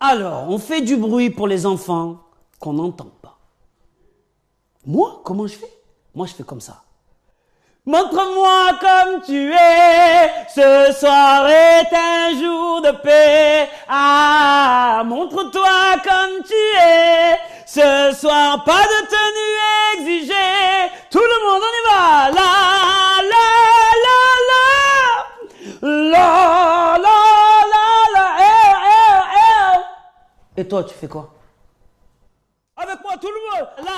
Alors, on fait du bruit pour les enfants qu'on n'entend pas. Moi, comment je fais? Moi, je fais comme ça. Montre-moi comme tu es, ce soir est un jour de paix. Ah, montre-toi comme tu es, ce soir pas de tenue exigée. Tout le monde, on y va. La, la, la, la, la, la, la, eh. Et toi, tu fais quoi? Avec moi, tout le monde. La,